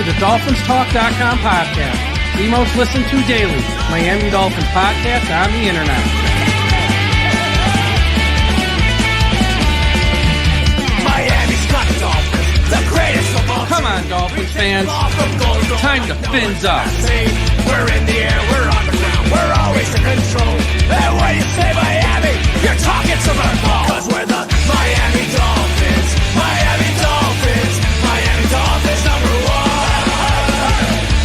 to the DolphinsTalk.com podcast, the most listened to daily Miami Dolphins podcast on the internet. Miami's got the Dolphins, the greatest of all. Come on, Dolphins fans. Time to fins up. We're in the air, we're on the ground, we're always in control. And when you say Miami, you're talking Super Bowl. Cause we're the Miami Dolphins, Miami Dolphins, Miami Dolphins number one.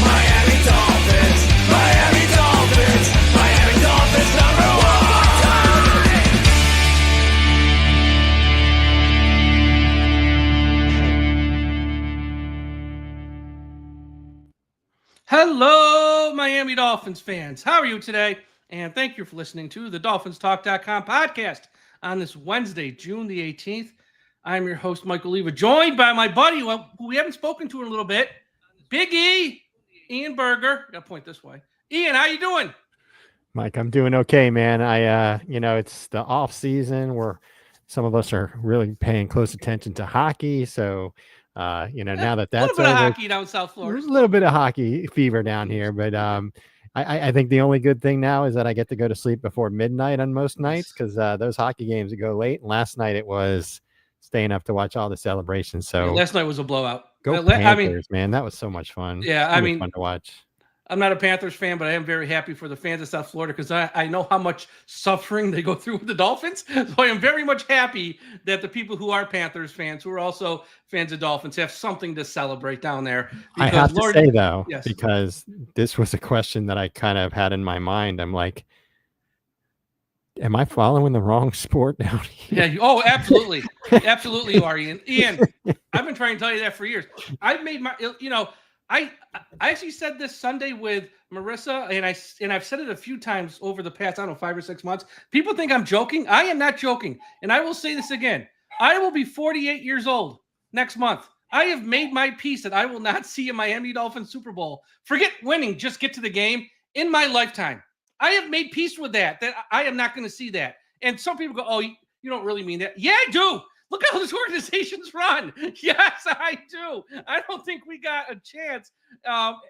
Miami Dolphins, Miami Dolphins, Miami Dolphins number one. Hello, Miami Dolphins fans. How are you today? And thank you for listening to the DolphinsTalk.com podcast on this Wednesday, June the 18th. I'm your host, Michael Leva, joined by my buddy, who we haven't spoken to in a little bit, Big E, Ian Berger. Got to point this way. Ian, how you doing? Mike, I'm doing okay, man. It's the off season where some of us are really paying close attention to hockey. So, now that's a little bit of hockey down South Florida. There's a little bit of hockey fever down here, but I think the only good thing now is that I get to go to sleep before midnight on most nights because those hockey games go late. And last night it was staying up to watch all the celebrations. So last night was a blowout. Go Panthers, man! That was so much fun. Yeah, fun to watch. I'm not a Panthers fan, but I am very happy for the fans of South Florida because I know how much suffering they go through with the Dolphins. So I am very much happy that the people who are Panthers fans, who are also fans of Dolphins, have something to celebrate down there. I have to say, though, because this was a question that I kind of had in my mind. I'm like, am I following the wrong sport down here? Yeah. Oh, absolutely. Absolutely you are, Ian. Ian, I've been trying to tell you that for years. I've made my, I actually said this Sunday with Marissa, and I've said it a few times over the past, 5 or 6 months. People think I'm joking. I am not joking. And I will say this again. I will be 48 years old next month. I have made my peace that I will not see a Miami Dolphins Super Bowl. Forget winning, just get to the game in my lifetime. I have made peace with that I am not going to see that. And some people go, oh, you don't really mean that. Yeah, I do. Look how this organization's run. Yes, I do. I don't think we got a chance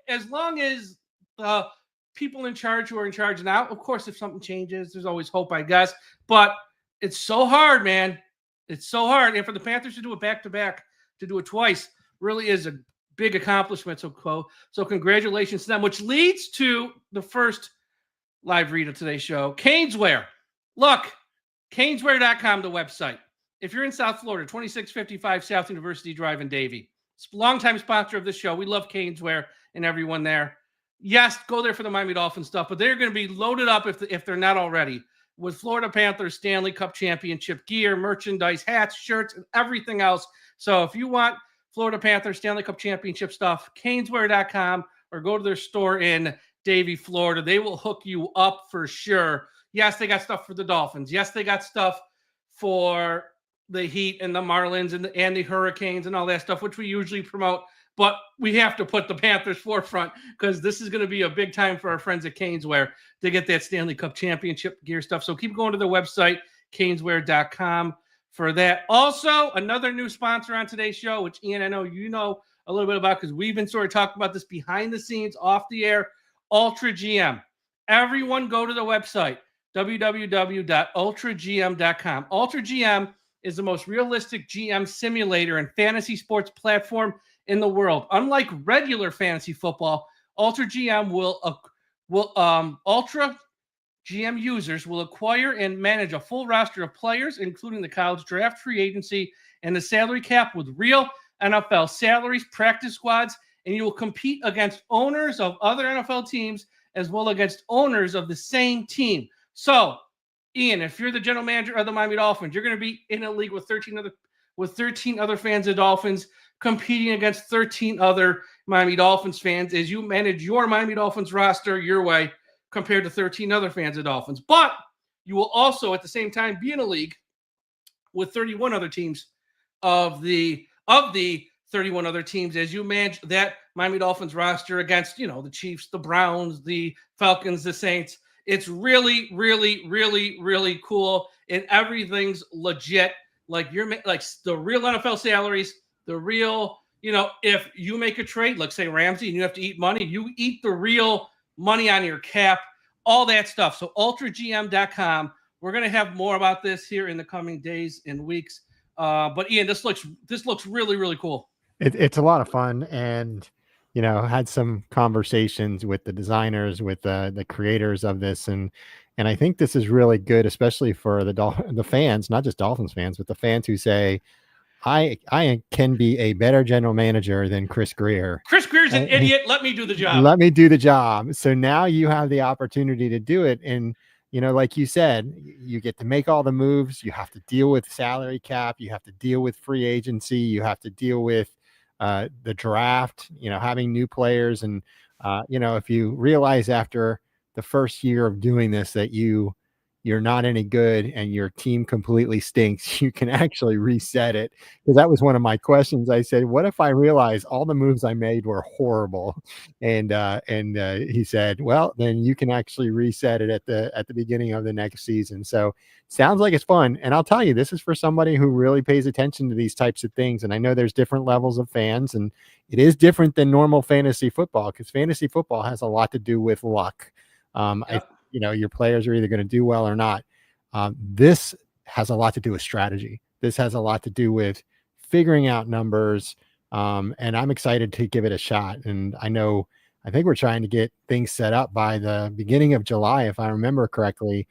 as long as the people in charge who are in charge now. Of course, if something changes, there's always hope, I guess. But it's so hard, man. It's so hard. And for the Panthers to do it back-to-back, to do it twice, really is a big accomplishment. So congratulations to them, which leads to the first live read of today's show. Caneswear. Look, Caneswear.com, the website. If you're in South Florida, 2655 South University Drive in Davie. It's a longtime sponsor of this show. We love Caneswear and everyone there. Yes, go there for the Miami Dolphins stuff, but they're going to be loaded up if they're not already with Florida Panthers Stanley Cup Championship gear, merchandise, hats, shirts, and everything else. So if you want Florida Panthers Stanley Cup Championship stuff, Caneswear.com, or go to their store in Davie, Florida. They will hook you up for sure. Yes, they got stuff for the Dolphins. Yes, they got stuff for the Heat and the Marlins and the Hurricanes and all that stuff, which we usually promote. But we have to put the Panthers forefront because this is going to be a big time for our friends at Caneswear to get that Stanley Cup Championship gear stuff. So keep going to the website, Caneswear.com, for that. Also, another new sponsor on today's show, which, Ian, I know you know a little bit about because we've been sort of talking about this behind the scenes, off the air, Ultra GM. Everyone go to the website, www.ultragm.com. Ultra GM is the most realistic GM simulator and fantasy sports platform in the world. Unlike regular fantasy football, Ultra GM Ultra GM users will acquire and manage a full roster of players, including the college draft, free agency, and the salary cap with real NFL salaries, practice squads, and you will compete against owners of other NFL teams as well against owners of the same team. So, Ian, if you're the general manager of the Miami Dolphins, you're going to be in a league with 13 other fans of Dolphins competing against 13 other Miami Dolphins fans as you manage your Miami Dolphins roster your way compared to 13 other fans of Dolphins. But you will also at the same time be in a league with 31 other teams of the 31 other teams as you manage that Miami Dolphins roster against, the Chiefs, the Browns, the Falcons, the Saints. It's really, really, really, really cool. And everything's legit. Like the real NFL salaries, the real if you make a trade, let's say Ramsey, and you have to eat money, you eat the real money on your cap, all that stuff. So ultragm.com. We're going to have more about this here in the coming days and weeks. But Ian, this looks really, really cool. It's a lot of fun, and had some conversations with the designers, with the creators of this, and I think this is really good, especially for the fans, not just Dolphins fans, but the fans who say, I can be a better general manager than Chris Greer. Chris Greer's an idiot. Let me do the job. Let me do the job. So now you have the opportunity to do it. And, like you said, you get to make all the moves. You have to deal with salary cap. You have to deal with free agency. You have to deal with the draft, having new players. And, if you realize after the first year of doing this that you're not any good and your team completely stinks, you can actually reset it. Because that was one of my questions. I said, what if I realize all the moves I made were horrible? And he said, well, then you can actually reset it at the beginning of the next season. So sounds like it's fun. And I'll tell you, this is for somebody who really pays attention to these types of things. And I know there's different levels of fans, and it is different than normal fantasy football, because fantasy football has a lot to do with luck. Yep. Your players are either going to do well or not. This has a lot to do with strategy. This has a lot to do with figuring out numbers. And I'm excited to give it a shot. And I think we're trying to get things set up by the beginning of July, if I remember correctly,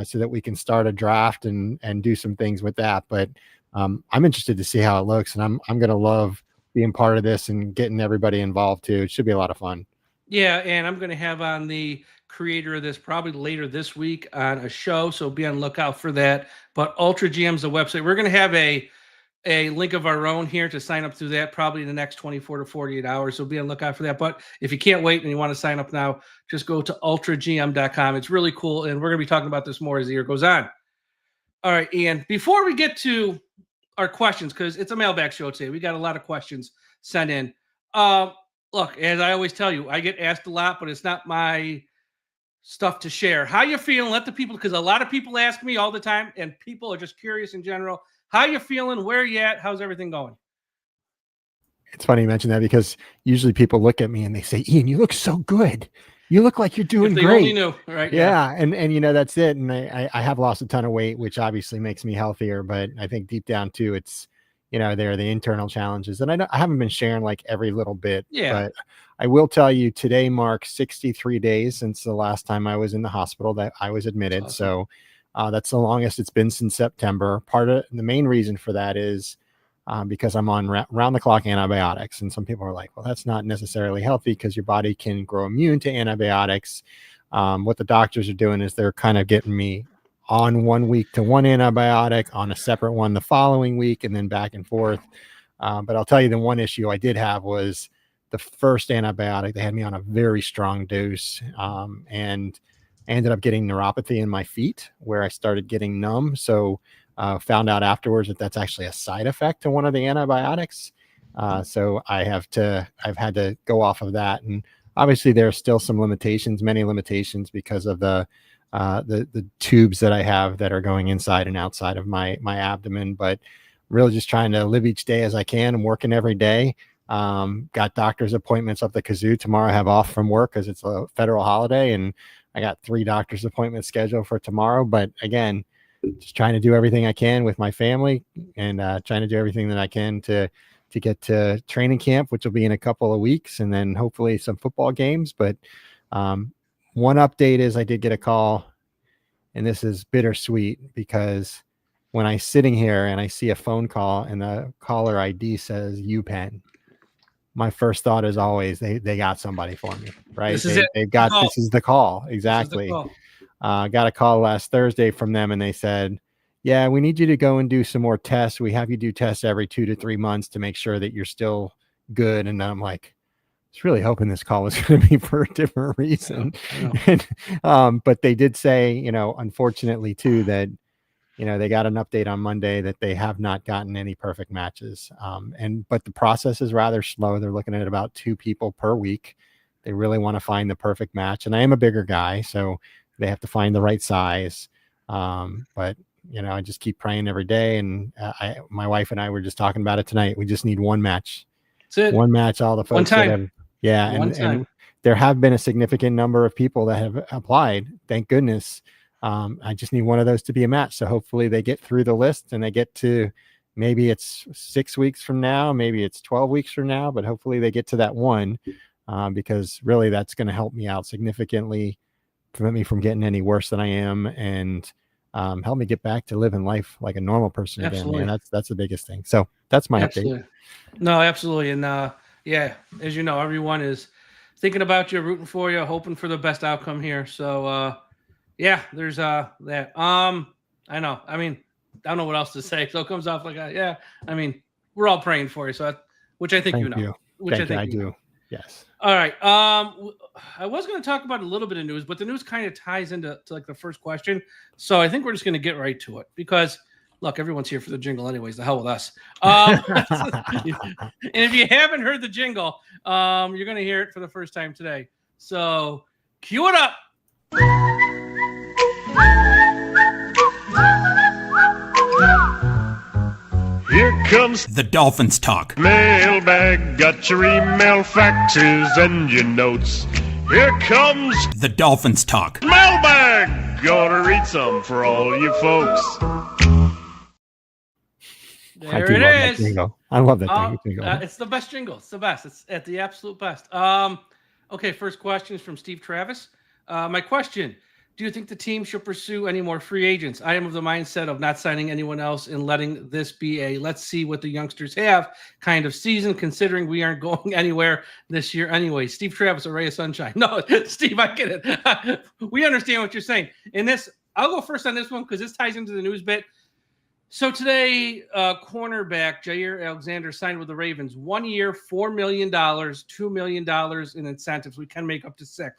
so that we can start a draft and do some things with that. But I'm interested to see how it looks, and I'm going to love being part of this and getting everybody involved too. It should be a lot of fun. Yeah, and I'm going to have on the creator of this probably later this week on a show, so be on the lookout for that. But Ultra GM's a website. We're going to have a link of our own here to sign up through that probably in the next 24 to 48 hours, so be on the lookout for that. But if you can't wait and you want to sign up now, just go to ultragm.com. It's really cool, and we're going to be talking about this more as the year goes on. All right, Ian, before we get to our questions, because it's a mailbag show today, we got a lot of questions sent in. Look, as I always tell you, I get asked a lot, but it's not my stuff to share. How you feeling? Let the people, because a lot of people ask me all the time, and people are just curious in general. How you feeling? Where you at? How's everything going? It's funny you mention that, because usually people look at me and they say, Ian, you look so good. You look like you're doing if they great. Only knew, right? Yeah. And that's it. And I have lost a ton of weight, which obviously makes me healthier, but I think deep down too, it's, there are the internal challenges, and I haven't been sharing like every little bit, but I will tell you, today marks 63 days since the last time I was in the hospital that I was admitted. Awesome. So that's the longest it's been since September. Part of the main reason for that is because I'm on round the clock antibiotics. And some people are like, well, that's not necessarily healthy because your body can grow immune to antibiotics. What the doctors are doing is they're kind of getting me on 1 week to one antibiotic, on a separate one the following week, and then back and forth. But I'll tell you, the one issue I did have was the first antibiotic. They had me on a very strong dose, and I ended up getting neuropathy in my feet where I started getting numb. So found out afterwards that that's actually a side effect to one of the antibiotics. So I've had to go off of that. And obviously there are still some limitations, many limitations, because of the tubes that I have that are going inside and outside of my abdomen, but really just trying to live each day as I can and working every day. Got doctor's appointments up the kazoo. Tomorrow I have off from work because it's a federal holiday, and I got 3 doctor's appointments scheduled for tomorrow. But again, just trying to do everything I can with my family, and trying to do everything that I can to get to training camp, which will be in a couple of weeks, and then hopefully some football games. But one update is I did get a call, and this is bittersweet, because when I'm sitting here and I see a phone call and the caller ID says UPenn, my first thought is always they got somebody for me, right? This is the call. Exactly. Got a call last Thursday from them, and they said, yeah, we need you to go and do some more tests. We have you do tests every 2 to 3 months to make sure that you're still good. And I'm like, I was really hoping this call was going to be for a different reason. And, but they did say, unfortunately too, that, they got an update on Monday that they have not gotten any perfect matches. But the process is rather slow. They're looking at about 2 people per week. They really want to find the perfect match. And I am a bigger guy, so they have to find the right size. But I just keep praying every day. And my wife and I were just talking about it tonight. We just need one match. That's it. One match, all the One folks that time. have, yeah, One and time. there have been a significant number of people that have applied. Thank goodness. I just need one of those to be a match. So hopefully they get through the list and they get to, maybe it's 6 weeks from now, maybe it's 12 weeks from now, but hopefully they get to that one, because really that's going to help me out significantly, prevent me from getting any worse than I am, and help me get back to living life like a normal person Absolutely. again. Man, that's the biggest thing. So that's my Absolutely. update. No, absolutely. And yeah, as you know, everyone is thinking about you, rooting for you, hoping for the best outcome here. So yeah, there's that. I know. I mean, I don't know what else to say. So it comes off like yeah. I mean, we're all praying for you. So which I think Thank you know. you. Which Thank I you. think I you do. know. Yes. All right. I was going to talk about a little bit of news, but the news kind of ties into like the first question. So I think we're just going to get right to it because look, everyone's here for the jingle anyways. The hell with us. And if you haven't heard the jingle, you're going to hear it for the first time today. So cue it up. Here comes The Dolphins Talk. Mailbag, got your email faxes and your notes. Here comes The Dolphins Talk. Mailbag, gonna read some for all you folks. There it is. I love that jingle. It's the best jingle. It's the best. It's at the absolute best. Okay, first question is from Steve Travis. My question, do you think the team should pursue any more free agents? I am of the mindset of not signing anyone else and letting this be a let's see what the youngsters have kind of season, considering we aren't going anywhere this year anyway. Steve Travis, a ray of sunshine. No, Steve, I get it. We understand what you're saying. In this, I'll go first on this one because this ties into the news bit. So today, cornerback Jair Alexander signed with the Ravens. 1 year, $4 million, $2 million in incentives. We can make up to $6 million.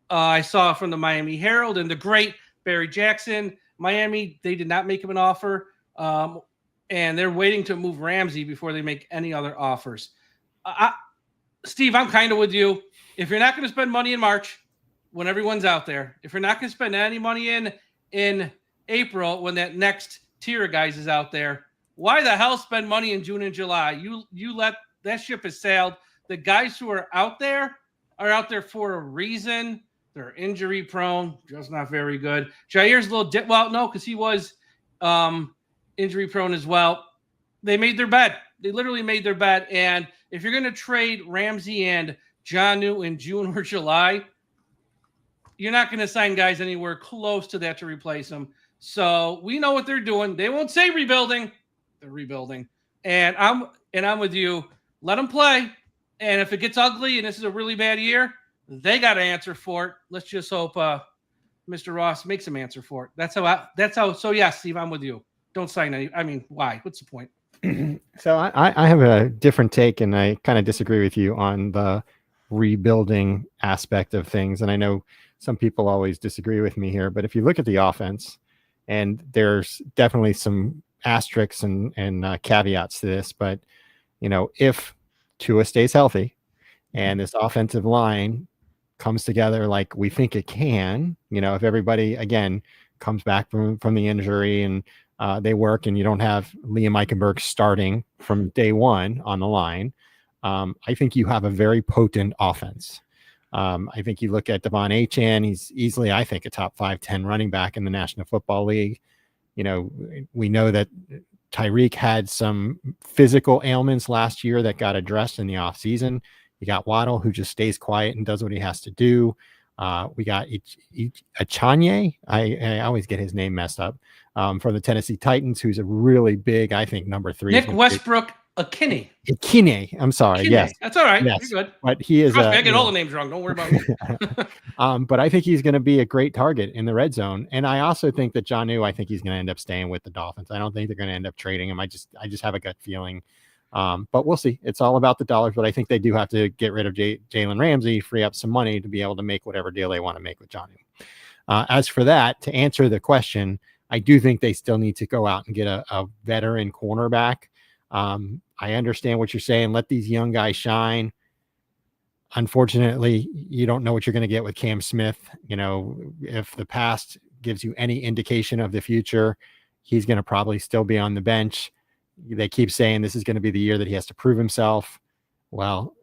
I saw from the Miami Herald and the great Barry Jackson. Miami, they did not make him an offer, and they're waiting to move Ramsey before they make any other offers. Steve, I'm kind of with you. If you're not going to spend money in March when everyone's out there, if you're not going to spend any money in April when that next tier of guys is out there, why the hell spend money in June and July? You let that ship has sailed. The guys who are out there for a reason. They're injury prone, just not very good. Jair's a little no, because he was injury prone as well. They made their bed. They literally made their bed. And if you're going to trade Ramsey and Jonnu in June or July, you're not going to sign guys anywhere close to that to replace them. So we know what they're doing. They won't say rebuilding. They're rebuilding. And I'm with you. Let them play. And if it gets ugly and this is a really bad year, they got to answer for it. Let's just hope Mr. Ross makes them answer for it. That's how. So yeah, Steve, I'm with you. Don't sign any. I mean, why? What's the point? So I have a different take, and I kind of disagree with you on the rebuilding aspect of things. And I know some people always disagree with me here, but if you look at the offense, and there's definitely some asterisks and caveats to this, but if Tua stays healthy and this offensive line comes together like we think it can, if everybody again comes back from the injury and they work, and you don't have Liam Eichenberg starting from day one on the line, I think you have a very potent offense. I think you look at Devon Achane, he's easily, I think, a top 5-10 running back in the National Football League. We know that Tyreek had some physical ailments last year that got addressed in the offseason. You got Waddle, who just stays quiet and does what he has to do. We got Achane. I always get his name messed up. From the Tennessee Titans, who's a really big, I think, number 3. Nick Westbrook Akine. I'm sorry. Akine. Yes. That's all right. Yes. You're good. But he is. I get all the names wrong. Don't worry about me. But I think he's going to be a great target in the red zone. And I also think that Jonnu, I think he's going to end up staying with the Dolphins. I don't think they're going to end up trading him. I just have a gut feeling. But we'll see. It's all about the dollars. But I think they do have to get rid of Jalen Ramsey, free up some money to be able to make whatever deal they want to make with Jonnu. As for that, to answer the question, I do think they still need to go out and get a veteran cornerback. I understand what you're saying. Let these young guys shine. Unfortunately, you don't know what you're going to get with Cam Smith. If the past gives you any indication of the future, he's going to probably still be on the bench. They keep saying this is going to be the year that he has to prove himself. Well,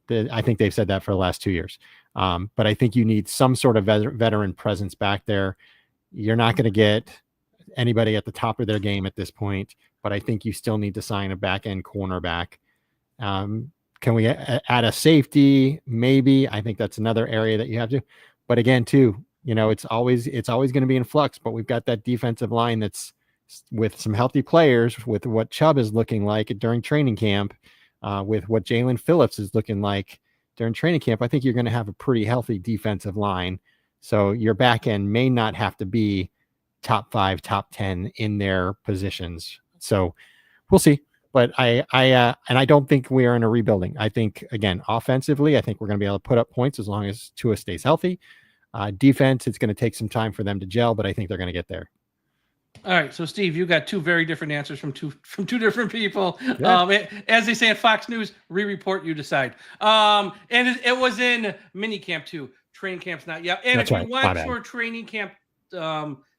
I think they've said that for the last 2 years. But I think you need some sort of veteran presence back there. You're not going to get anybody at the top of their game at this point, but I think you still need to sign a back end cornerback. Can we add a safety? Maybe. I think that's another area that you have to. But again, too, it's always going to be in flux. But we've got that defensive line that's with some healthy players, with what Chubb is looking like during training camp, with what Jalen Phillips is looking like during training camp. I think you're going to have a pretty healthy defensive line. So your back end may not have to be top 5, top 10 in their positions. So we'll see. But I don't think we are in a rebuilding. I think, again, offensively, I think we're going to be able to put up points as long as Tua stays healthy. Defense, it's going to take some time for them to gel, but I think they're going to get there. All right, so Steve, you got 2 very different answers from two different people. Yeah. As they say at Fox News, re-report, you decide. And it was in mini camp too. Training camp's not yet. And That's if right. you want your training camp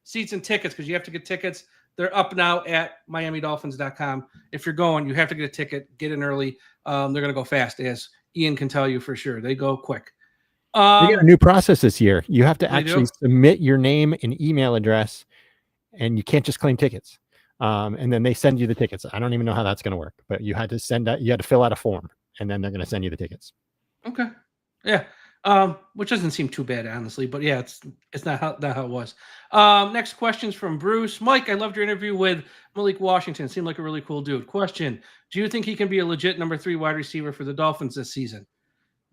seats and tickets, because you have to get tickets, they're up now at MiamiDolphins.com. If you're going, you have to get a ticket, get in early. They're going to go fast, as Ian can tell you for sure. They go quick. We got a new process this year. You have to actually submit your name and email address, and you can't just claim tickets. And then they send you the tickets. I don't even know how that's going to work, but you had to fill out a form, and then they're going to send you the tickets. Okay. Yeah. Which doesn't seem too bad, honestly, but yeah, it's not how it was. Next question's from Bruce. Mike, I loved your interview with Malik Washington. Seemed like a really cool dude. Question: do you think he can be a legit number 3 wide receiver for the Dolphins this season?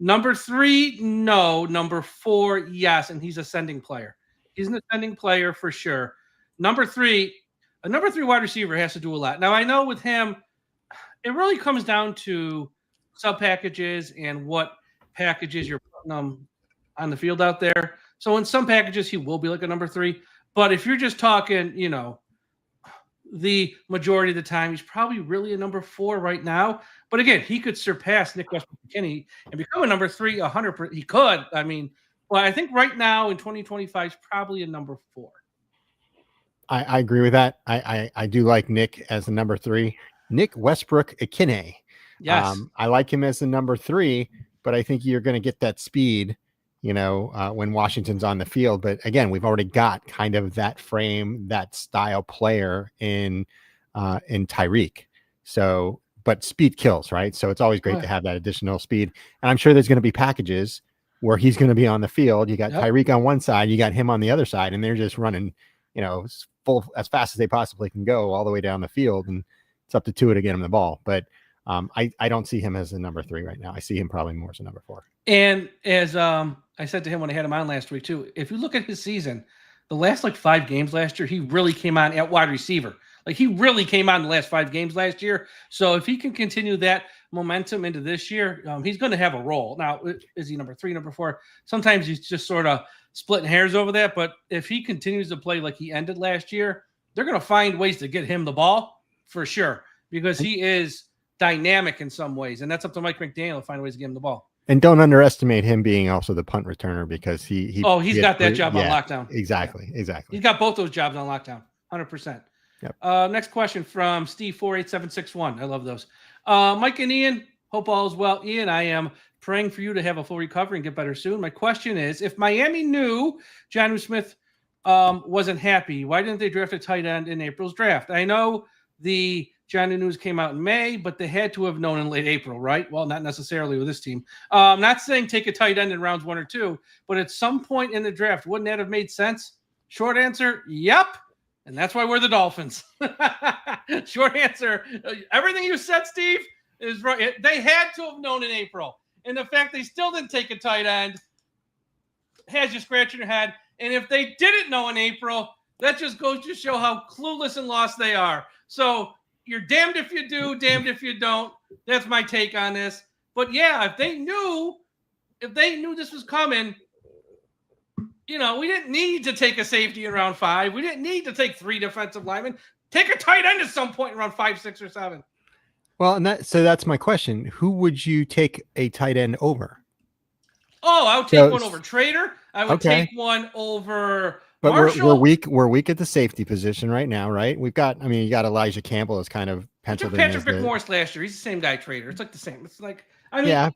Number 3, no. Number 4, yes, and he's ascending player. He's an ascending player for sure. Number 3, a number 3 wide receiver has to do a lot. Now I know with him, it really comes down to sub packages and what packages you're putting them on the field out there. So in some packages, he will be like a number 3. But if you're just talking, the majority of the time, he's probably really a number 4 right now. But again, he could surpass Nick Westbrook-McKinney and become a number 3, 100%. He could. I mean, well, I think right now in 2025, he's probably a number 4. I agree with that. I do like Nick as the number 3. Nick Westbrook-McKinney. Yes. I like him as the number 3, but I think you're going to get that speed, when Washington's on the field. But again, we've already got kind of that frame, that style player in Tyreek. So, but speed kills, right? So it's always great to have that additional speed. And I'm sure there's going to be packages where he's going to be on the field. You got Tyreek on one side, you got him on the other side, and they're just running, full as fast as they possibly can go all the way down the field. And it's up to Tua to get him the ball. But I don't see him as a number 3 right now. I see him probably more as a number 4. And as I said to him when I had him on last week too, if you look at his season, the last 5 games last year, he really came on at wide receiver. Like he really came on the last 5 games last year. So if he can continue that momentum into this year, he's going to have a role. Now, is he number 3, number 4? Sometimes he's just sort of splitting hairs over that. But if he continues to play like he ended last year, they're going to find ways to get him the ball for sure, because he is dynamic in some ways. And that's up to Mike McDaniel to find ways to get him the ball. And don't underestimate him being also the punt returner, because he's got that job on lockdown. Exactly. He's got both those jobs on lockdown, 100%. Yep. Next question from Steve 48761. I love those. Mike and Ian, hope all is well. Ian, I am praying for you to have a full recovery and get better soon. My question is, if Miami knew Jonnu Smith wasn't happy, why didn't they draft a tight end in April's draft? I know the Jonnu news came out in May, but they had to have known in late April, right? Well, not necessarily with this team. Not saying take a tight end in rounds 1 or 2, but at some point in the draft, wouldn't that have made sense? Short answer, yep. And that's why we're the Dolphins. Short answer, everything you said, Steve, is right. They had to have known in April. And the fact they still didn't take a tight end has you scratching your head. And if they didn't know in April, that just goes to show how clueless and lost they are. So you're damned if you do, damned if you don't. That's my take on this. But yeah, if they knew this was coming, we didn't need to take a safety in round 5. We didn't need to take 3 defensive linemen. Take a tight end at some point in round 5, 6, or 7. Well, and that's my question. Who would you take a tight end over? Oh, I would take one over Trader. I would take one over Marshall. We're weak at the safety position right now, right? You got Elijah Campbell as kind of penciled in. Patrick McMorris last year. He's the same guy, Trader. It's like the same. It's like I mean, Yeah.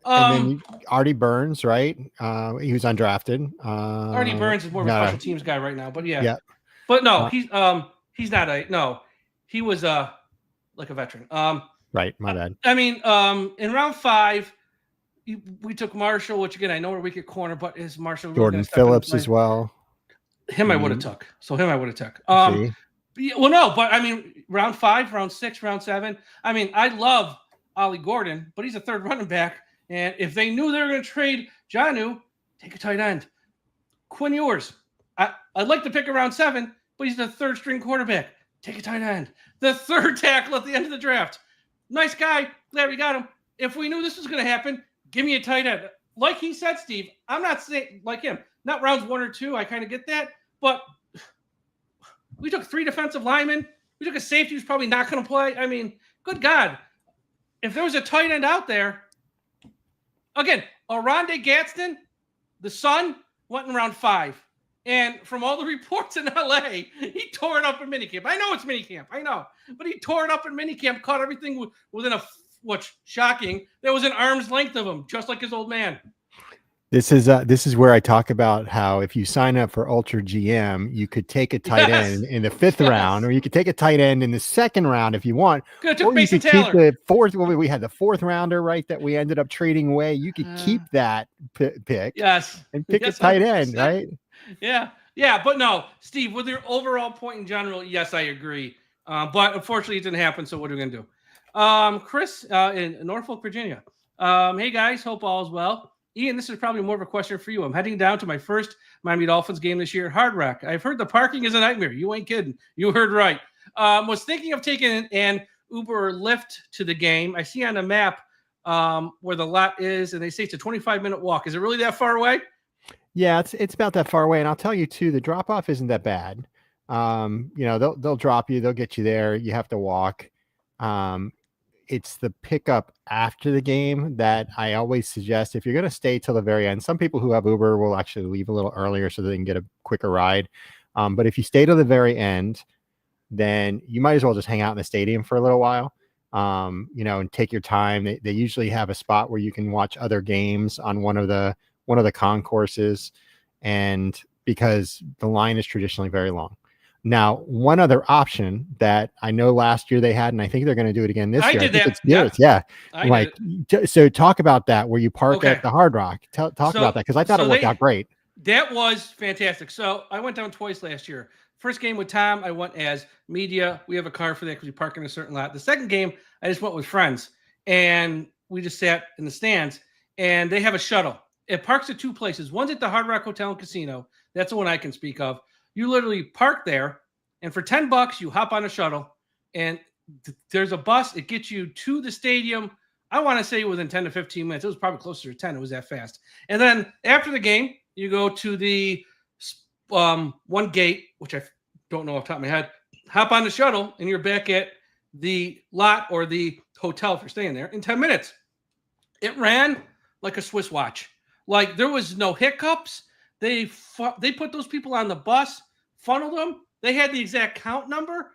And then Artie Burns, right? He was undrafted. Artie Burns is more of a special teams guy right now, but yeah. Yeah. But no, he's not he was like a veteran. Right, my bad. I mean, in round 5, we took Marshall, which again I know we're weak at corner, but is Marshall really Jordan Phillips as well? Him I would have took. So him I would have took. Well, no, but I mean, round 5, round 6, round 7. I mean, I love Ollie Gordon, but he's a third running back. And if they knew they were going to trade Jonnu, take a tight end. Quinn Ewers. I'd like to pick around 7, but he's the third string quarterback. Take a tight end. The third tackle at the end of the draft. Nice guy. Glad we got him. If we knew this was going to happen, give me a tight end. Like he said, Steve, I'm not saying like him. Not rounds 1 or 2. I kind of get that. But we took 3 defensive linemen. We took a safety who's probably not going to play. I mean, good God. If there was a tight end out there, again, Oronde Gadsden, the son, went in round 5. And from all the reports in LA, he tore it up in minicamp. I know it's minicamp. I know. But he tore it up in minicamp, caught everything within what's shocking. There was an arm's length of him, just like his old man. This is where I talk about how if you sign up for Ultra GM, you could take a tight end in the 5th round, or you could take a tight end in the 2nd round if you want. Or you could keep the 4th. Well, we had the 4th rounder, right, that we ended up trading away. You could keep that pick, and pick a tight end, 100%. Right? Yeah, but no, Steve, with your overall point in general, yes, I agree. But unfortunately, it didn't happen. So what are we gonna do? Chris in Norfolk, Virginia. Hey guys, hope all is well. Ian, this is probably more of a question for you. I'm heading down to my first Miami Dolphins game this year, Hard Rock. I've heard the parking is a nightmare. You ain't kidding. You heard right. Was thinking of taking an Uber or Lyft to the game. I see on the map where the lot is, and they say it's a 25-minute walk. Is it really that far away? Yeah, it's about that far away. And I'll tell you too, the drop off isn't that bad. They'll drop you, they'll get you there. You have to walk. It's the pickup after the game that I always suggest if you're going to stay till the very end. Some people who have Uber will actually leave a little earlier so they can get a quicker ride. But if you stay till the very end, then you might as well just hang out in the stadium for a little while, and take your time. They usually have a spot where you can watch other games on one of the concourses, and because the line is traditionally very long. Now, one other option that I know last year they had, and I think they're going to do it again this year. I did that. Yeah. So talk about that where you park at the Hard Rock. Talk about that, because I thought it worked out great. That was fantastic. So I went down twice last year. First game with Tom, I went as media. We have a car for that because we park in a certain lot. The second game, I just went with friends, and we just sat in the stands, and they have a shuttle. It parks at 2 places. One's at the Hard Rock Hotel and Casino. That's the one I can speak of. You literally park there, and for $10, you hop on a shuttle, and there's a bus. It gets you to the stadium. I want to say within 10 to 15 minutes. It was probably closer to 10. It was that fast. And then after the game, you go to the one gate, which I don't know off the top of my head. Hop on the shuttle, and you're back at the lot or the hotel if you're staying there in 10 minutes. It ran like a Swiss watch. Like, there was no hiccups. They put those people on the bus, funneled them. They had the exact count number.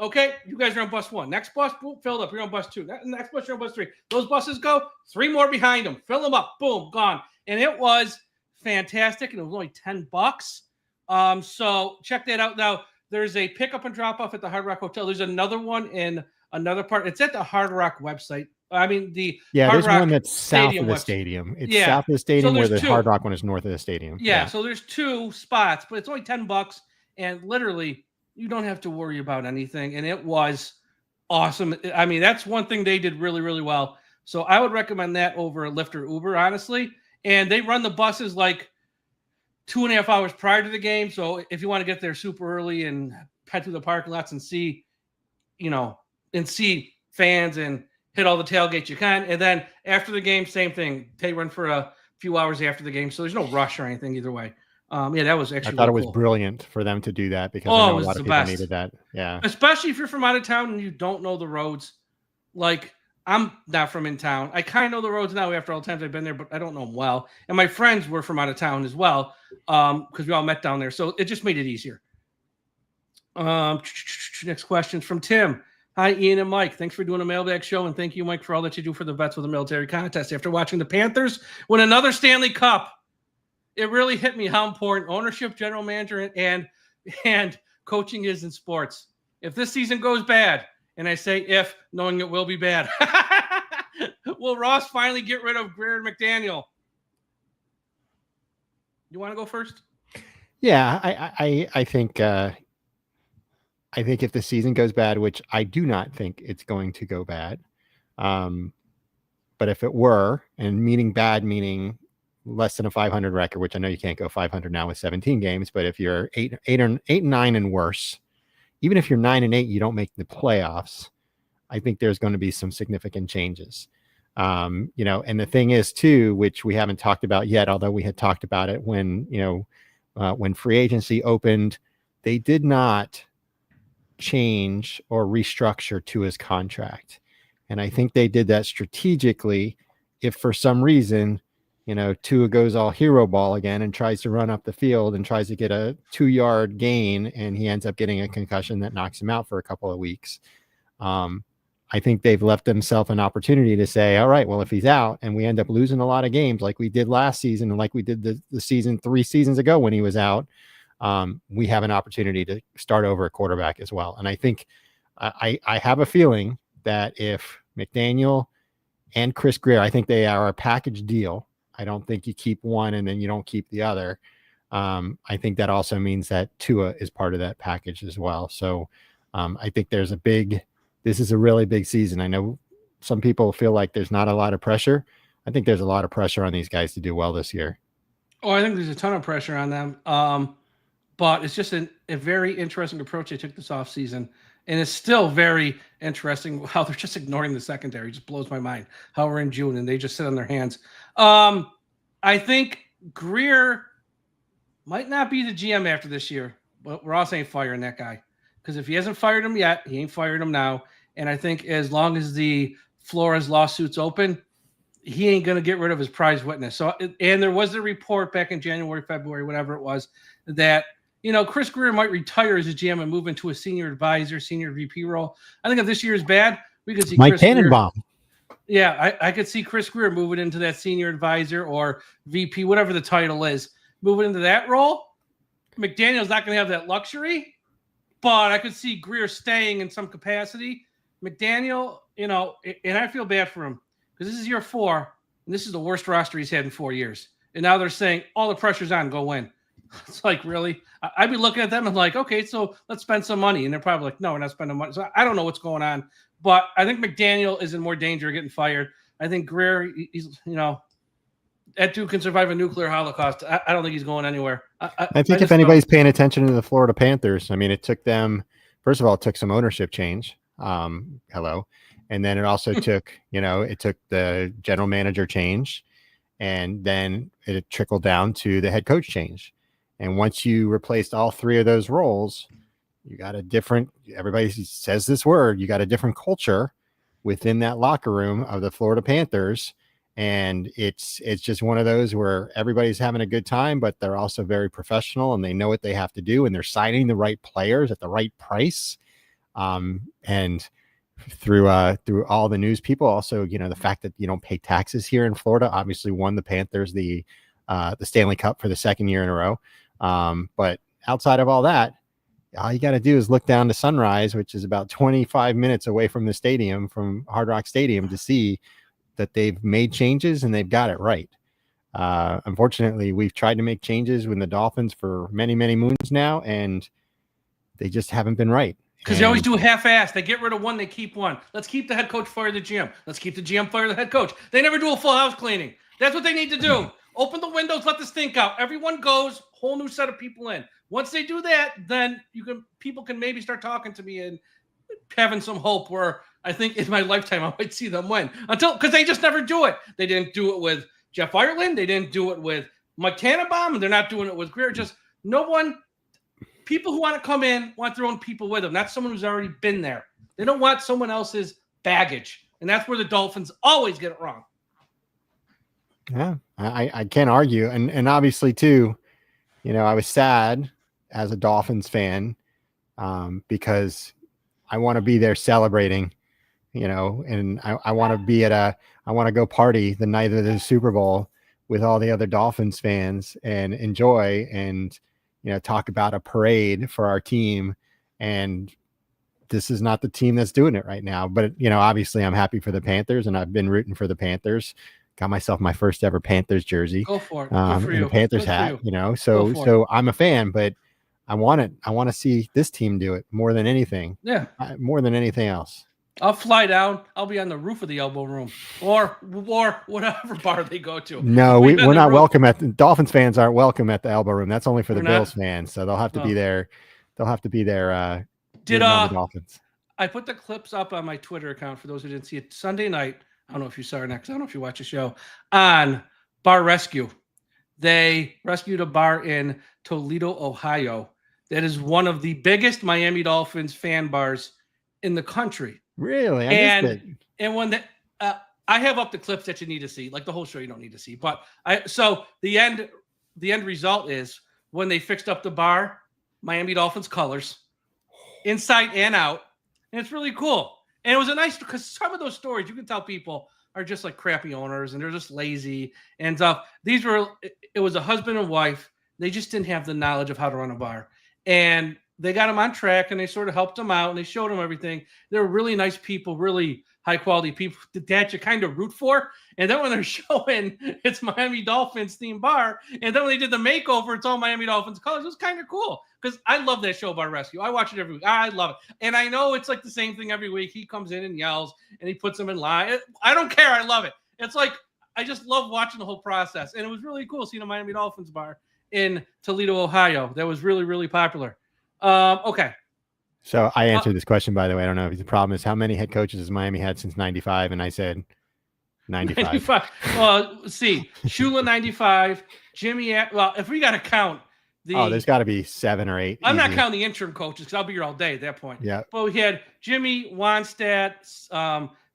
Okay, you guys are on bus 1. Next bus, boom, filled up. You're on bus 2. Next bus, you're on bus 3. Those buses go, 3 more behind them. Fill them up. Boom, gone. And it was fantastic, and it was only $10. So check that out. Now, there's a pickup and drop off at the Hard Rock Hotel. There's another one in another part. It's at the Hard Rock website. I mean, there's one that's south of the stadium. It's south of the stadium, where the Hard Rock one is north of the stadium. Yeah, so there's 2 spots, but it's only $10, and literally you don't have to worry about anything. And it was awesome. I mean, that's one thing they did really, really well. So I would recommend that over a Lyft or Uber, honestly. And they run the buses like 2.5 hours prior to the game. So if you want to get there super early and head through the parking lots and see fans and hit all the tailgates you can. And then after the game, same thing. They run for a few hours after the game. So there's no rush or anything either way. That was actually I thought really it was brilliant for them to do that, because I know a lot of people needed that. Yeah. Especially if you're from out of town and you don't know the roads. Like, I'm not from in town. I kind of know the roads now after all the times I've been there, but I don't know them well. And my friends were from out of town as well, because we all met down there. So it just made it easier. Next question from Tim. Hi, Ian and Mike. Thanks for doing a mailbag show, and thank you, Mike, for all that you do for the vets with the military contest. After watching the Panthers win another Stanley Cup, it really hit me how important ownership, general manager, and coaching is in sports. If this season goes bad, and I say if, knowing it will be bad, will Ross finally get rid of Greer and McDaniel? You want to go first? Yeah, I think if the season goes bad, which I do not think it's going to go bad, but if it were, and meaning less than a 500 record, which I know you can't go 500 now with 17 games, but if you're 8-9 and worse, even if you're 9-8, you don't make the playoffs. I think there's going to be some significant changes. And the thing is too, which we haven't talked about yet, although we had talked about it when free agency opened, they did not change or restructure to his contract. And I think they did that strategically. If for some reason, Tua goes all hero ball again and tries to run up the field and tries to get a 2-yard gain, and he ends up getting a concussion that knocks him out for a couple of weeks. I think they've left themselves an opportunity to say, all right, well, if he's out and we end up losing a lot of games like we did last season and like we did the season 3 seasons ago when he was out, we have an opportunity to start over at quarterback as well. And I think I have a feeling that if McDaniel and Chris Grier, I think they are a package deal. I don't think you keep one and then you don't keep the other. I think that also means that Tua is part of that package as well. So I think this is a really big season. I know some people feel like there's not a lot of pressure. I think there's a lot of pressure on these guys to do well this year. Oh, I think there's a ton of pressure on them. But it's just a very interesting approach they took this offseason. And it's still very interesting how they're just ignoring the secondary. It just blows my mind how we're in June and they just sit on their hands. I think Grier might not be the GM after this year, but Ross ain't firing that guy. Because if he hasn't fired him yet, he ain't fired him now. And I think as long as the Flores lawsuit's open, he ain't going to get rid of his prize witness. So, and there was a report back in January, February, whatever it was, that Chris Grier might retire as a GM and move into a senior advisor, senior VP role. I think if this year is bad, we could see Mike Chris Tannenbaum. Grier. Yeah, I could see Chris Grier moving into that senior advisor or VP, whatever the title is, moving into that role. McDaniel's not going to have that luxury, but I could see Grier staying in some capacity. McDaniel, and I feel bad for him because this is year 4, and this is the worst roster he's had in 4 years. And now they're saying all the pressure's on, go win. It's like, really? I'd be looking at them and like, okay, so let's spend some money. And they're probably like, no, we're not spending money. So I don't know what's going on. But I think McDaniel is in more danger of getting fired. I think Grier, he's, that dude can survive a nuclear holocaust. I don't think he's going anywhere. I think if anybody's paying attention to the Florida Panthers, I mean, it took them, first of all, it took some ownership change. Hello. And then it also took, it took the general manager change, and then it trickled down to the head coach change. And once you replaced all 3 of those roles, you got a different, everybody says this word, you got a different culture within that locker room of the Florida Panthers. And it's just one of those where everybody's having a good time, but they're also very professional and they know what they have to do, and they're signing the right players at the right price. And through all the news, people also, the fact that you don't pay taxes here in Florida obviously won the Panthers the Stanley Cup for the 2nd year in a row. But outside of all that, all you got to do is look down to Sunrise, which is about 25 minutes away from the stadium, from Hard Rock Stadium, to see that they've made changes and they've got it right. Unfortunately, we've tried to make changes with the Dolphins for many, many moons now, and they just haven't been right. Because they always do half-ass. They get rid of one, they keep one. Let's keep the head coach, fire the GM. Let's keep the GM, fire the head coach. They never do a full house cleaning. That's what they need to do. Open the windows, let the stink out. Everyone goes, whole new set of people in. Once they do that, then people can maybe start talking to me and having some hope where I think in my lifetime I might see them win. Because they just never do it. They didn't do it with Jeff Ireland. They didn't do it with Mike Tannenbaum, and they're not doing it with Grier. Just no one. People who want to come in want their own people with them. Not someone who's already been there. They don't want someone else's baggage. And that's where the Dolphins always get it wrong. Yeah, I can't argue. And obviously, too, I was sad as a Dolphins fan because I want to be there celebrating, and I want to be I want to go party the night of the Super Bowl with all the other Dolphins fans and enjoy and, talk about a parade for our team. And this is not the team that's doing it right now. But, obviously I'm happy for the Panthers, and I've been rooting for the Panthers. Got myself my first ever Panthers jersey. Go for it. And a Panthers hat, so I'm a fan, but I want to see this team do it more than anything. Yeah. More than anything else. I'll fly down. I'll be on the roof of the Elbow Room or whatever bar they go to. No, we're not welcome at the Dolphins fans aren't welcome at the Elbow Room. That's only for the Bills fans. So they'll have to be there. They'll have to be there. The Dolphins. I put the clips up on my Twitter account for those who didn't see it Sunday night. I don't know if you saw it next. I don't know if you watch the show on Bar Rescue. They rescued a bar in Toledo, Ohio. That is one of the biggest Miami Dolphins fan bars in the country. Really? And when I have up the clips that you need to see, like the whole show you don't need to see. But the end result is when they fixed up the bar, Miami Dolphins colors, inside and out, and it's really cool. And it was a nice, because some of those stories you can tell people are just like crappy owners and they're just lazy and stuff. It was a husband and wife. They just didn't have the knowledge of how to run a bar, and they got him on track, and they sort of helped him out, and they showed him everything. They're really nice people, really high quality people that you kind of root for. And then when they're showing it's Miami Dolphins themed bar, and then when they did the makeover, it's all Miami Dolphins colors. It was kind of cool because I love that show, Bar Rescue. I watch it every week. I love it. And I know it's like the same thing every week. He comes in and yells and he puts them in line. I don't care. I love it. It's like, I just love watching the whole process. And it was really cool seeing a Miami Dolphins bar in Toledo, Ohio. That was really, really popular. Okay. So I answered this question, by the way. I don't know if the problem is how many head coaches has Miami had since 95? And I said 95. Well, see, Shula 95, Jimmy. Well, if we got to count there's got to be 7 or 8. I'm not counting the interim coaches because I'll be here all day at that point. Yeah. But we had Jimmy, Wannstedt,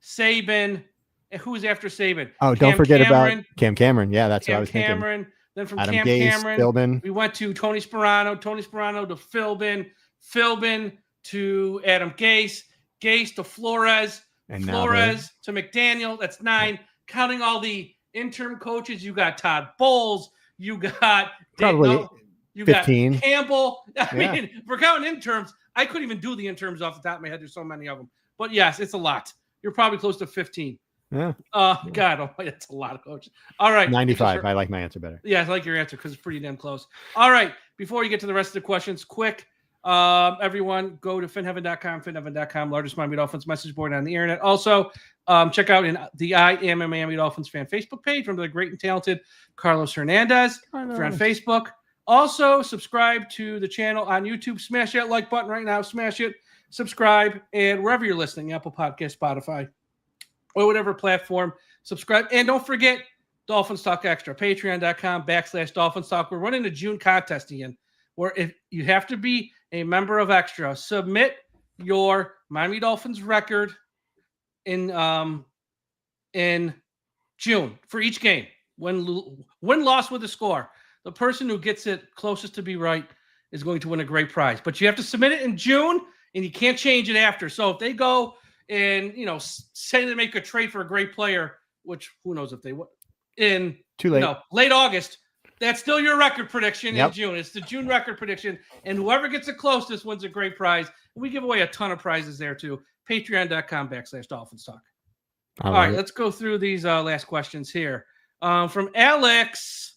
Saban. And who was after Saban? Oh, don't forget about Cam Cameron. Yeah, that's what I was thinking. Then from Adam Cam Gase, Cameron, Philbin. We went to Tony Sperano to Philbin to Adam Gase to Flores, Flores to McDaniel. That's 9. Counting all the interim coaches, you got Todd Bowles, you got probably 15. Got Campbell. I mean, if we're counting interns, I couldn't even do the interns off the top of my head. There's so many of them. But yes, it's a lot. You're probably close to 15. Yeah. God, that's a lot of coaches. All right. 95. I like my answer better. Yeah, I like your answer because it's pretty damn close. All right. Before you get to the rest of the questions, quick. Everyone go to finheaven.com, largest Miami Dolphins message board on the internet. Also, check out the I Am a Miami Dolphins fan Facebook page from the great and talented Carlos Hernandez. If you're on Facebook. Also, subscribe to the channel on YouTube. Smash that like button right now. Smash it. Subscribe. And wherever you're listening, Apple Podcast, Spotify, or whatever platform, subscribe. And don't forget Dolphins Talk Extra, patreon.com/Dolphins Talk. We're running a June contest again, where if you have to be a member of Extra, submit your Miami Dolphins record in June for each game. Win, loss with a score. The person who gets it closest to be right is going to win a great prize. But you have to submit it in June, and you can't change it after. So if they go and, say they make a trade for a great player, which who knows if they would, in too late. Late August, that's still your record prediction in June. It's the June record prediction, and whoever gets it closest wins a great prize. And we give away a ton of prizes there too. Patreon.com/Dolphins Talk. All right, let's go through these last questions here. From Alex,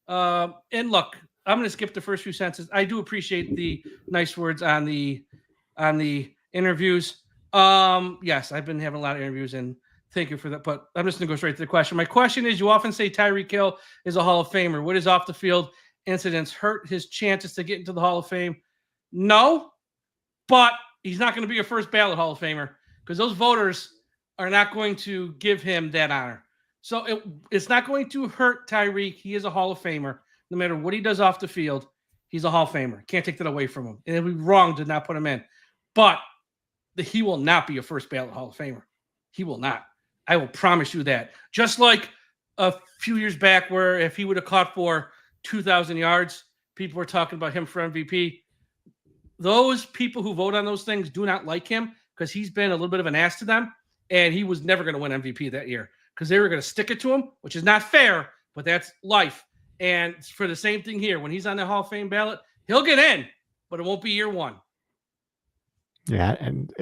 and look, I'm going to skip the first few sentences. I do appreciate the nice words on the interviews. Yes, I've been having a lot of interviews, and thank you for that. But I'm just going to go straight to the question. My question is, you often say Tyreek Hill is a Hall of Famer. Would his off-the-field incidents hurt his chances to get into the Hall of Fame? No, but he's not going to be a first ballot Hall of Famer because those voters are not going to give him that honor. So it's not going to hurt Tyreek. He is a Hall of Famer. No matter what he does off the field, he's a Hall of Famer. Can't take that away from him. And it would be wrong to not put him in. But he will not be a first ballot Hall of Famer. He will not. I will promise you that. Just like a few years back where if he would have caught for 2,000 yards, people were talking about him for MVP. Those people who vote on those things do not like him. because he's been a little bit of an ass to them, and he was never going to win MVP that year because they were going to stick it to him, which is not fair, but that's life. And for the same thing here, when he's on the Hall of Fame ballot, he'll get in, but it won't be year one. Yeah, and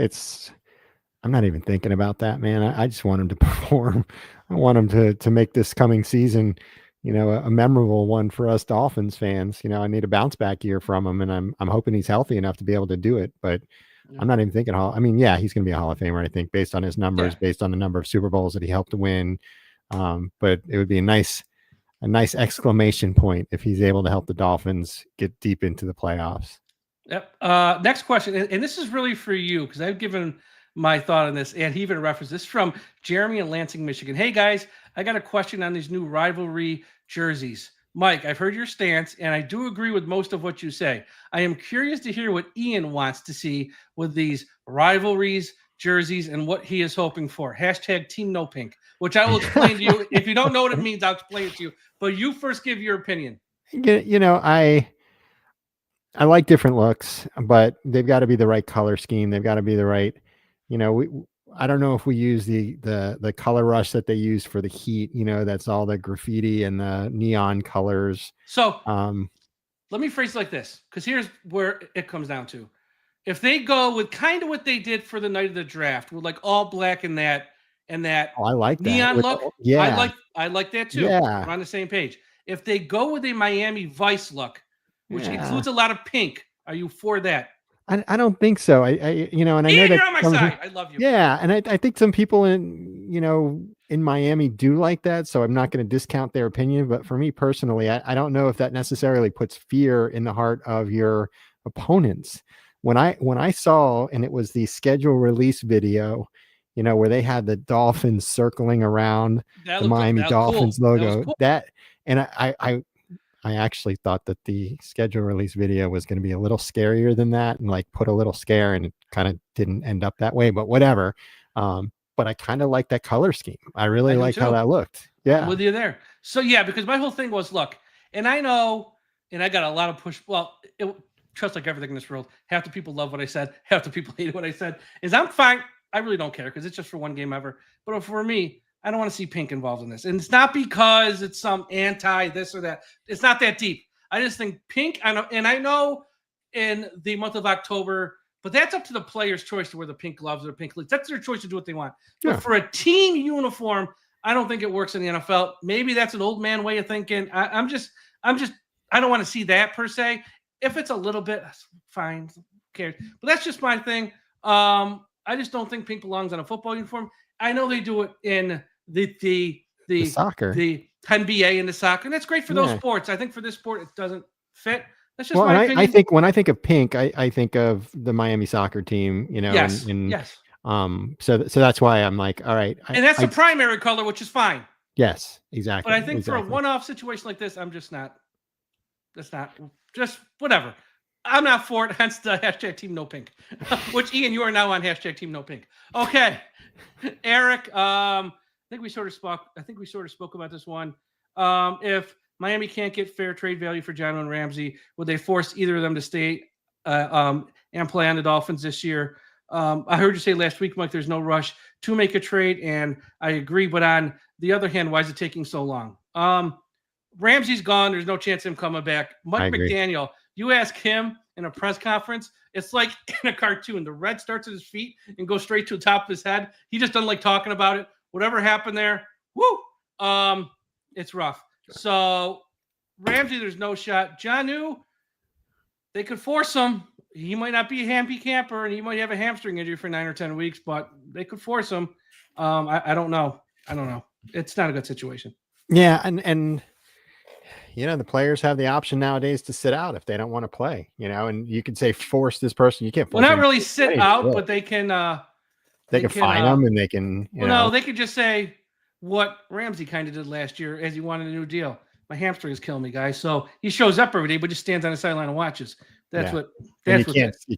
I'm not even thinking about that, man. I just want him to perform. I want him to make this coming season, a memorable one for us Dolphins fans. I need a bounce back year from him, and I'm hoping he's healthy enough to be able to do it. But I'm not even thinking yeah, he's going to be a Hall of Famer, I think, based on his numbers, based on the number of Super Bowls that he helped to win. But it would be a nice exclamation point if he's able to help the Dolphins get deep into the playoffs. Yep. Next question, and this is really for you because I've given my thought on this, and he even referenced this from Jeremy in Lansing, Michigan. Hey guys, I got a question on these new rivalry jerseys. Mike, I've heard your stance, and I do agree with most of what you say. I am curious to hear what Ian wants to see with these rivalries jerseys and what he is hoping for. Hashtag Team No Pink, which I will explain to you. If you don't know what it means, I'll explain it to you. But you first give your opinion. I like different looks, but they've got to be the right color scheme. They've got to be the right, I don't know if we use the color rush that they use for the Heat, that's all the graffiti and the neon colors. So let me phrase it like this, because here's where it comes down to. If they go with kind of what they did for the night of the draft, with like all black and that I like that neon look. Yeah, I like that too. Yeah. We're on the same page. If they go with a Miami Vice look, which includes a lot of pink, are you for that? I don't think so. And I know that you're on my side. I love you. Yeah, and I think some people in Miami do like that, so I'm not going to discount their opinion. But for me personally, I don't know if that necessarily puts fear in the heart of your opponents. When I saw, and it was the schedule release video, where they had the Dolphins circling around the Miami Dolphins logo. I actually thought that the schedule release video was going to be a little scarier than that and like put a little scare, and it kind of didn't end up that way, but whatever. But I kind of like that color scheme. I really like how that looked. Yeah. I'm with you there. So yeah, because my whole thing was, look, and I know, and I got a lot of push. Well, just like everything in this world, half the people love what I said, half the people hate what I said. I'm fine. I really don't care because it's just for one game ever. But for me, I don't want to see pink involved in this. And it's not because it's some anti this or that. It's not that deep. I just think pink, I know in the month of October, but that's up to the player's choice to wear the pink gloves or the pink cleats. That's their choice to do what they want. Yeah. But for a team uniform, I don't think it works in the NFL. Maybe that's an old man way of thinking. I don't want to see that per se. If it's a little bit, fine, who cares? But that's just my thing. I just don't think pink belongs on a football uniform. I know they do it in the soccer, the NBA and the soccer, and that's great for those sports. I think for this sport, it doesn't fit. That's just my opinion. I think when I think of pink, I think of the Miami soccer team, Yes. yes. So that's why I'm like, all right. And that's the primary color, which is fine. Yes, exactly. But I think for a one-off situation like this, I'm just not. That's not just whatever. I'm not for it. Hence the hashtag Team No Pink, which Ian, you are now on hashtag Team No Pink. Okay, Eric. I think we sort of spoke about this one. If Miami can't get fair trade value for John and Ramsey, would they force either of them to stay and play on the Dolphins this year? I heard you say last week, Mike, there's no rush to make a trade, and I agree. But on the other hand, why is it taking so long? Ramsey's gone. There's no chance of him coming back. Mike McDaniel, you ask him in a press conference, it's like in a cartoon. The red starts at his feet and goes straight to the top of his head. He just doesn't like talking about it. Whatever happened there, it's rough. So Ramsey, there's no shot. Jonnu, they could force him. He might not be a happy camper, and he might have a hamstring injury for 9 or 10 weeks, but they could force him. I don't know. It's not a good situation. Yeah, and the players have the option nowadays to sit out if they don't want to play, and you can say force this person. You can't force not really sit out, but they can fine them, and they can, no, they could just say what Ramsey kind of did last year as he wanted a new deal. My hamstring is killing me, guys. So he shows up every day, but just stands on the sideline and watches. You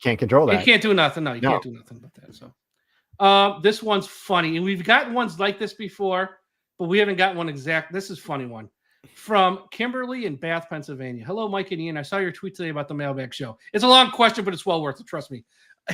can't control that. You can't do nothing. No, you can't do nothing about that. So this one's funny. And we've gotten ones like this before, but we haven't got one exact. This is a funny one. From Kimberly in Bath, Pennsylvania. Hello, Mike and Ian. I saw your tweet today about the Mailbag show. It's a long question, but it's well worth it. Trust me.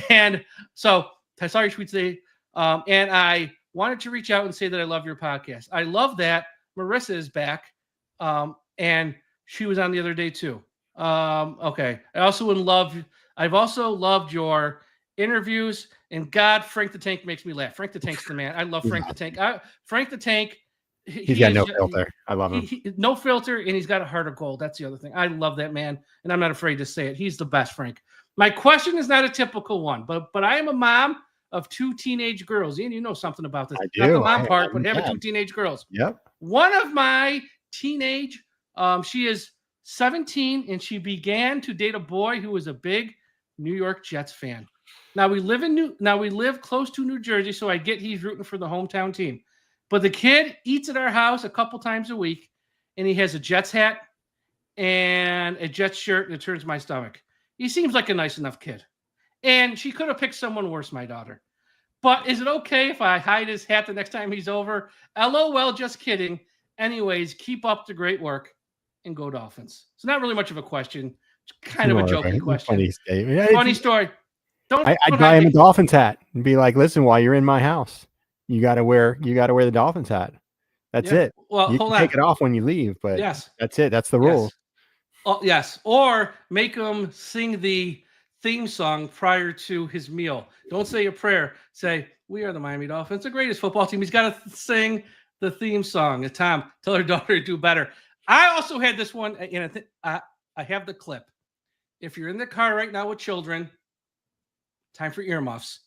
And so I saw your tweet today, and I wanted to reach out and say that I love your podcast. I love that Marissa is back, and she was on the other day too. Okay. I've also loved your interviews, and God, Frank the Tank makes me laugh. Frank the Tank's the man. I love Frank the Tank. Frank the Tank. He's got no filter. I love him. No filter, and he's got a heart of gold. That's the other thing. I love that man, and I'm not afraid to say it. He's the best, Frank. My question is not a typical one, but I am a mom of 2 teenage girls. Ian, you know something about this. I Not do. the mom part, but having 2 teenage girls. Yep. One of my teenage, she is 17, and she began to date a boy who was a big New York Jets fan. Now we live close to New Jersey, so I get he's rooting for the hometown team. But the kid eats at our house a couple times a week, and he has a Jets hat and a Jets shirt, and it turns my stomach. He seems like a nice enough kid. And she could have picked someone worse, my daughter. But is it okay if I hide his hat the next time he's over? LOL, just kidding. Anyways, keep up the great work and go Dolphins. It's not really much of a question. It's kind of a joking question. Funny statement. Funny story. I'd buy him a Dolphins hat and be like, listen, while you're in my house, you gotta wear the Dolphins hat. That's it. Well, you hold can on. take it off when you leave, but yes, that's it. That's the rule. Yes. Oh, yes. Or make him sing the theme song prior to his meal. Don't say a prayer. Say, we are the Miami Dolphins, the greatest football team. He's got to sing the theme song. Tom, tell her daughter to do better. I also had this one, and I have the clip. If you're in the car right now with children, time for earmuffs.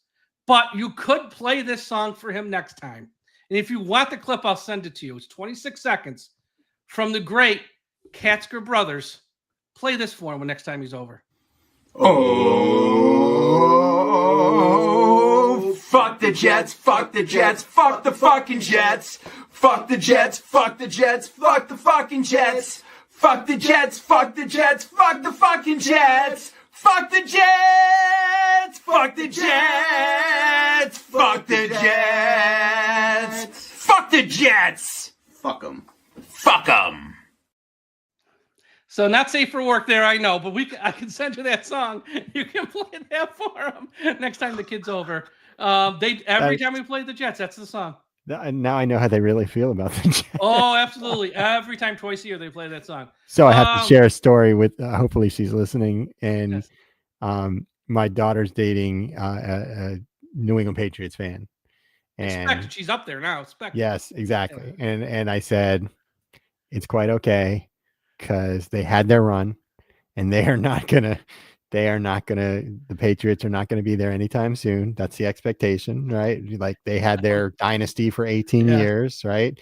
But you could play this song for him next time. And if you want the clip, I'll send it to you. It's 26 seconds from the great Katzker Brothers. Play this for him next time he's over. Oh, fuck the Jets, fuck the Jets, fuck the fucking Jets. Fuck the Jets, fuck the Jets, fuck the fucking Jets. Fuck the Jets, fuck the Jets, fuck the fucking Jets. Fuck the Jets, fuck the Jets, fuck the Jets. Fuck the Jets. Fuck them. Fuck them. So not safe for work there, I know, but I can send you that song. You can play that for him next time the kid's over. Every time we play the Jets, that's the song. Now I know how they really feel about the Jets. Oh, absolutely. Every time twice a year they play that song. So I have to share a story with. Hopefully she's listening. And yes. My daughter's dating a New England Patriots fan. And expected. She's up there now. Expected. Yes, exactly. And I said it's quite okay, because they had their run, and the Patriots are not gonna be there anytime soon. That's the expectation, right? Like they had their dynasty for 18 years, right?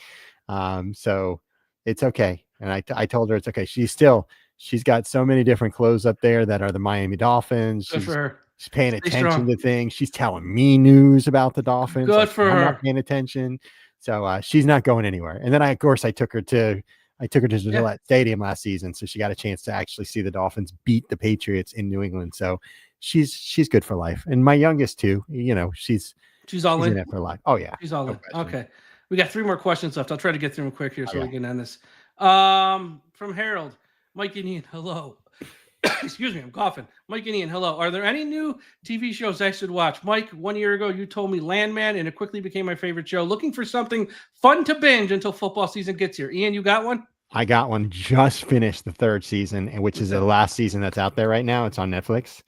So it's okay. And I told her it's okay. She's got so many different clothes up there that are the Miami Dolphins. Good for her. She's paying attention to things. She's telling me news about the Dolphins. Good for her. I'm not paying attention. So she's not going anywhere. And then I took her to Gillette Stadium last season, so she got a chance to actually see the Dolphins beat the Patriots in New England. So she's good for life. And my youngest too, she's all in it for life. Oh yeah, she's all in. Okay, we got 3 more questions left. I'll try to get through them quick here so we can end this. From Harold, Mike and Ian, hello. Excuse me, I'm coughing. Mike and Ian, hello. Are there any new TV shows I should watch? Mike, 1 year ago, you told me Landman, and it quickly became my favorite show. Looking for something fun to binge until football season gets here. Ian, you got one? I got one. Just finished the 3rd season, and which is the last season that's out there right now. It's on Netflix.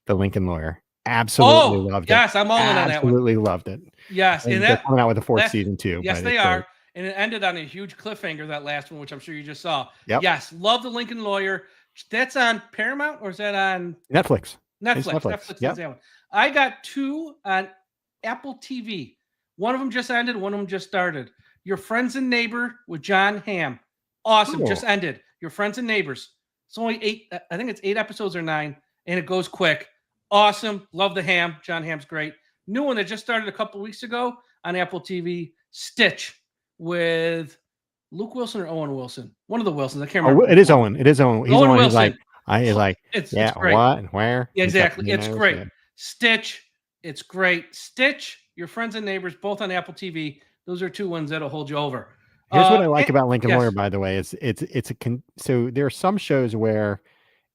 The Lincoln Lawyer. Absolutely loved it. Yes, I'm all in on that one. Absolutely loved it. Yes, and they're coming out with a 4th season too. Yes, they are. And it ended on a huge cliffhanger, that last one, which I'm sure you just saw. Yep. Yes, love the Lincoln Lawyer. That's on Paramount, or is that on Netflix? Netflix. Yep. That one. I got 2 on Apple TV. One of them just ended. One of them just started. Your Friends and Neighbor with John Hamm. Awesome. Cool. Just ended. Your Friends and Neighbors. It's only 8. I think it's 8 episodes or 9, and it goes quick. Awesome. Love the Hamm. John Hamm's great. New one that just started a couple weeks ago on Apple TV. Stitch with Luke Wilson or Owen Wilson. One of the Wilsons. I can't remember. It is Owen. It is Owen. He's Owen the one Wilson. It's great. What and where? Yeah, exactly. It's great. Yeah. Stitch. It's great. Stitch. Your Friends and Neighbors, both on Apple TV. Those are 2 ones that'll hold you over. Here's what I like about Lincoln Lawyer, by the way. So there are some shows where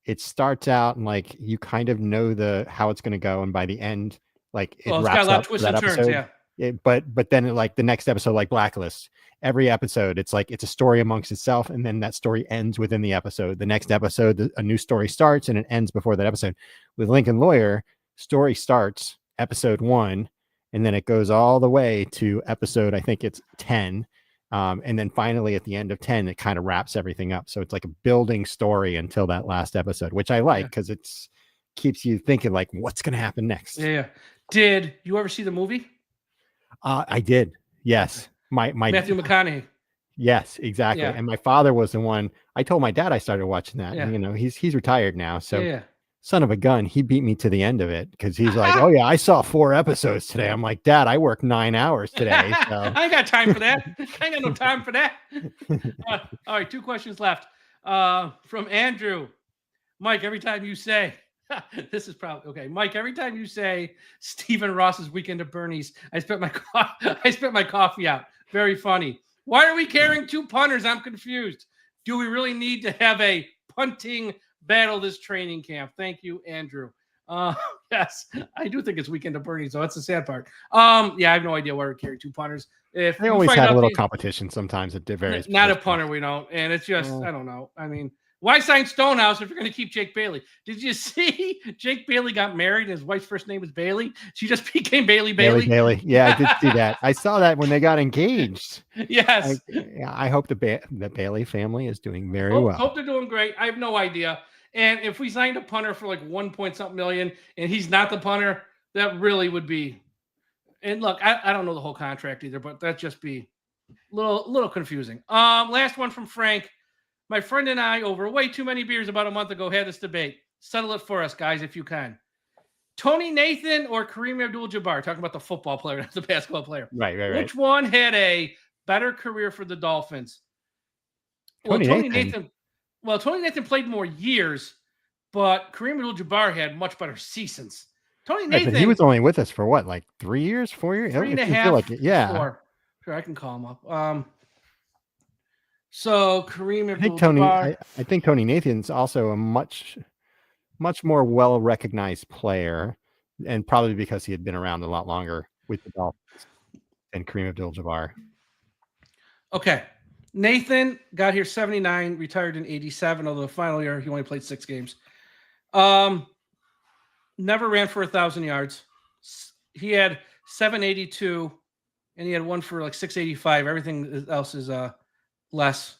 it starts out and like you kind of know how it's going to go, and by the end, like it Well, it's got wraps a lot up of for twists that and turns. episode. Yeah. But then like the next episode, like Blacklist, every episode it's like it's a story amongst itself, and then that story ends within the episode. The next episode, a new story starts and it ends before that episode. With Lincoln Lawyer, story starts episode 1, and then it goes all the way to episode, I think it's 10. And then finally at the end of 10, it kind of wraps everything up. So it's like a building story until that last episode, which I like because it's keeps you thinking like, what's going to happen next? Yeah. Did you ever see the movie? I did. Yes. My Matthew McConaughey. Yes, exactly. Yeah. And my father was the one. I told my dad I started watching that. Yeah. And, you know, he's retired now. So Yeah. son of a gun, he beat me to the end of it because he's like, oh yeah, I saw 4 episodes today. I'm like, Dad, I worked 9 hours today. So. I ain't got time for that. I ain't got no time for that. All right, 2 questions left. From Andrew. Mike, every time you say, this is probably okay. Mike, every time you say Stephen Ross's Weekend at Bernie's, I spent my coffee out. Very funny. Why are we carrying 2 punters? I'm confused. Do we really need to have a punting battle this training camp? Thank you, Andrew. Yes, I do think it's Weekend at Bernie's, so that's the sad part. Yeah, I have no idea why we carry 2 punters. If they always have a little competition sometimes at various. Not a punter, we don't, and it's just I don't know. I mean, why sign Stonehouse if you're going to keep Jake Bailey? Did you see Jake Bailey got married and his wife's first name was Bailey? She just became Bailey. Yeah, I did see that. I saw that when they got engaged. Yes. I hope the Bailey family is doing very well. Hope they're doing great. I have no idea. And if we signed a punter for like 1 point something million and he's not the punter, that really would be. And look, I don't know the whole contract either, but that'd just be a little confusing. Last one from Frank. My friend and I, over way too many beers about a month ago, had this debate. Settle it for us, guys, if you can. Tony Nathan or Kareem Abdul-Jabbar? Talking about the football player, not the basketball player. Right. Which one had a better career for the Dolphins? Tony Nathan played more years, but Kareem Abdul-Jabbar had much better seasons. Tony Nathan. But he was only with us for what, like 3 years, 4 years? 3.5. Like it. Yeah. 4. Sure, I can call him up. So Kareem Abdul-Jabbar. I think Tony Nathan's also a much more well-recognized player, and probably because he had been around a lot longer with the Dolphins than Kareem Abdul-Jabbar. Okay. Nathan got here 79, retired in 87, although the final year he only played 6 games. Never ran for 1,000 yards. He had 782, and he had one for like 685. Everything else is less.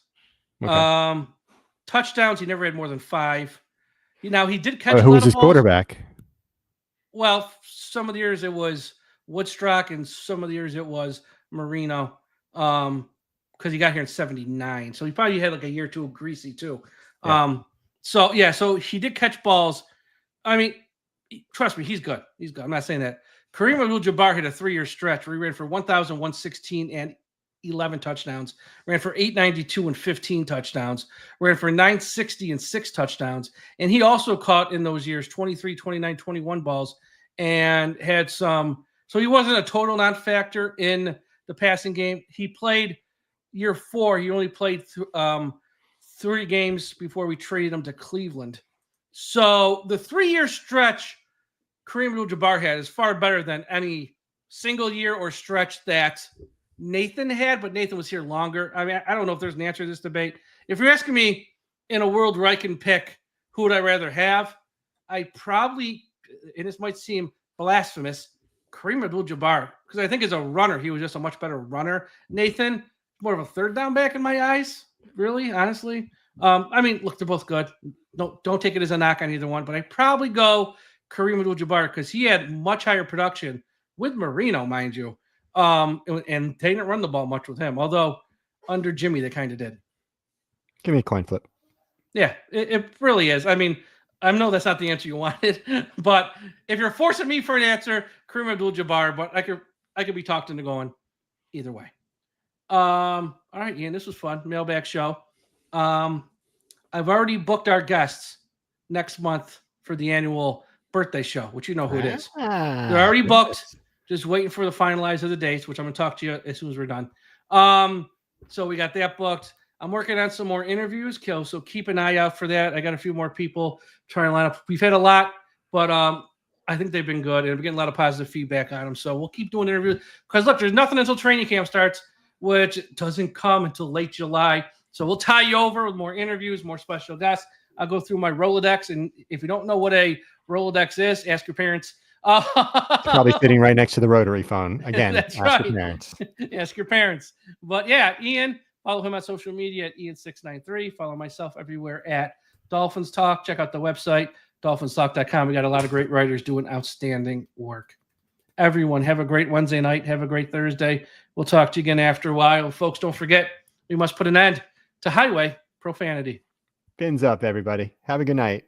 Okay. Touchdowns, he never had more than 5. Now he did catch. Who was his quarterback? Well, some of the years it was Woodstock, and some of the years it was Marino. Because he got here in 79. So he probably had like a year or two of Greasy too. Yeah. So he did catch balls. I mean, trust me, he's good. He's good. I'm not saying that. Kareem Abdul-Jabbar had a 3-year stretch where he ran for 1,116 and 11 touchdowns, ran for 892 and 15 touchdowns, ran for 960 and 6 touchdowns. And he also caught in those years 23, 29, 21 balls and had some. So he wasn't a total non-factor in the passing game. He played year 4. He only played 3 games before we traded him to Cleveland. So the 3-year stretch Kareem Abdul-Jabbar had is far better than any single year or stretch that Nathan had, but Nathan was here longer. I mean, I don't know if there's an answer to this debate. If you're asking me in a world where I can pick who would I rather have, I probably, and this might seem blasphemous, Kareem Abdul-Jabbar, because I think as a runner, he was just a much better runner. Nathan, more of a third down back in my eyes, really, honestly. I mean, look, they're both good. Don't take it as a knock on either one, but I probably go Kareem Abdul-Jabbar because he had much higher production with Marino, mind you. And they didn't run the ball much with him, although under Jimmy they kind of did. Give me a coin flip. Yeah, it really is. I mean, I know that's not the answer you wanted, but if you're forcing me for an answer, Kareem Abdul-Jabbar, but I could be talked into going either way. All right, Ian, this was fun. Mailbag show. I've already booked our guests next month for the annual birthday show, which you know who it is. They're already booked. Just waiting for the finalize of the dates, which I'm going to talk to you as soon as we're done. So we got that booked. I'm working on some more interviews, so keep an eye out for that. I got a few more people trying to line up. We've had a lot, but I think they've been good, and we're getting a lot of positive feedback on them. So we'll keep doing interviews because look, there's nothing until training camp starts, which doesn't come until late July. So we'll tie you over with more interviews, more special guests. I'll go through my Rolodex, and if you don't know what a Rolodex is, ask your parents. Probably sitting right next to the rotary phone. Again, That's ask right. your parents. Ask your parents. But yeah, Ian, follow him on social media at Ian693. Follow myself everywhere at Dolphins Talk. Check out the website, DolphinsTalk.com. We got a lot of great writers doing outstanding work. Everyone, have a great Wednesday night. Have a great Thursday. We'll talk to you again after a while. Folks, don't forget, we must put an end to highway profanity. Pins up, everybody. Have a good night.